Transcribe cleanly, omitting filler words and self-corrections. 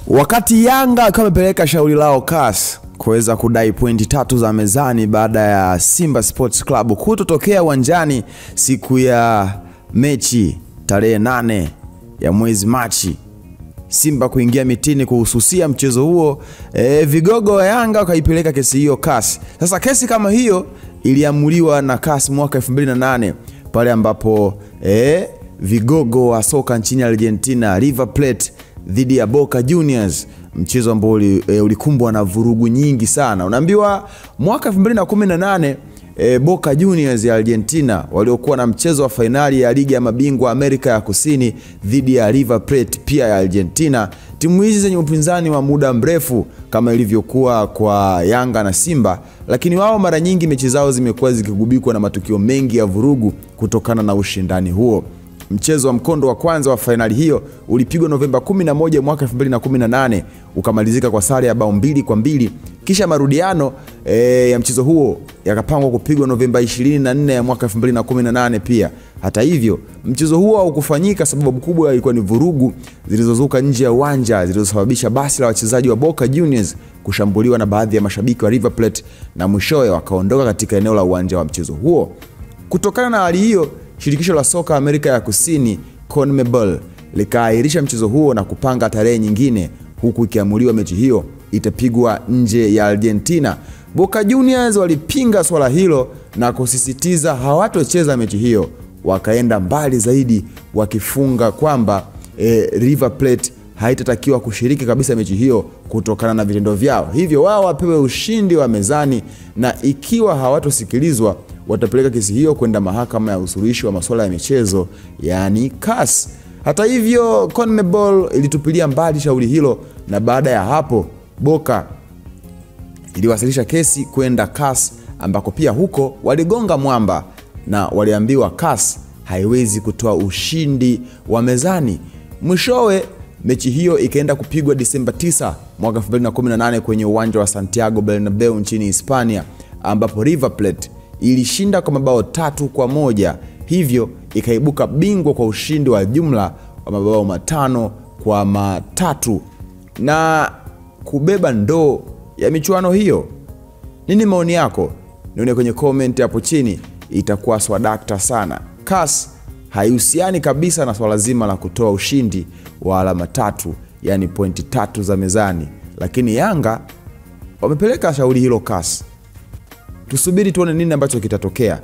Wakati Yanga kamepeleka shauri lao CAS kuweza kudai pointi 3 za mezani baada ya Simba Sports Club kutotokea uwanjani siku ya mechi tarehe 8 ya mwezi Machi, Simba kuingia mitini kuhususia mchezo huo, vigogo wa Yanga wakaipeleka kesi hiyo CAS. Sasa kesi kama hiyo iliamuliwa na CAS mwaka 2008 pale ambapo vigogo wa soka nchini Argentina River Plate dhidi ya Boca Juniors, mchezo ambao ulikumbwa na vurugu nyingi sana. Unaambiwa mwaka 2018 Boca Juniors ya Argentina waliokuwa na mchezo wa finali ya ligi ya mabingwa Amerika ya Kusini dhidi ya River Plate pia ya Argentina, timu hizi zenye upinzani wa muda mrefu kama ilivyokuwa kwa Yanga na Simba, lakini wao mara nyingi mechi zao zimekuwa zikigubikwa na matukio mengi ya vurugu kutokana na ushindani huo. Mchezo wa mkondo wa kwanza wa finali hiyo ulipigwa Novemba 11 mwaka 2018, ukamalizika kwa sare ya bao 2-2. Kisha marudiano ya mchezo huo yakapangwa kupigwa Novemba 24 ya mwaka 2018 pia. Hata hivyo, mchezo huo haukufanyika sababu kubwa ilikuwa ni vurugu zilizozuka nje ya uwanja zilizosababisha basi la wachezaji wa Boca Juniors kushambuliwa na baadhi ya mashabiki wa River Plate na mwishowe wakaondoka katika eneo la uwanja wa mchezo huo. Kutokana na hali hiyo, shirikisho la soka Amerika ya Kusini CONMEBOL likaahirisha mchezo huo na kupanga tarehe nyingine, huku ikiamuliwa mechi hiyo itapigwa nje ya Argentina. Boca Juniors walipinga swala hilo na kusisitiza hawatocheza mechi hiyo. Wakaenda mbali zaidi wakifunga kwamba River Plate haitatakiwa kushiriki kabisa mechi hiyo kutokana na vitendo vyao. Hivyo wao wapewe ushindi wa mezani, na ikiwa hawatosikilizwa watapeleka kesi hiyo kwenda mahakama ya usuluhishi wa masuala ya michezo, yani CAS. Hata hivyo, CONMEBOL ilitupilia mbali shauri hilo, na baada ya hapo Boca iliwasilisha kesi kwenda CAS, ambako pia huko waligonga mwamba na waliambiwa CAS haiwezi kutoa ushindi wa mezani. Mwishowe mechi hiyo ikaenda kupigwa Disemba 9 mwaka 2018 kwenye uwanja wa Santiago Bernabeu nchini Hispania, ambapo River Plate ilishinda kwa mabao 3-1, hivyo ikaibuka bingwa kwa ushindi wa jumla wa mabao 5-3 na kubeba ndoo ya michuano hiyo. Nini maoni yako? Nione kwenye comment hapo chini, itakuwa swadakta sana. CAS haihusiani kabisa na swala zima la kutoa ushindi wa alama 3, yani pointi 3 za mezani, lakini Yanga wamepeleka shauri hilo CAS. Tusubiri tuone nini ambacho kitatokea.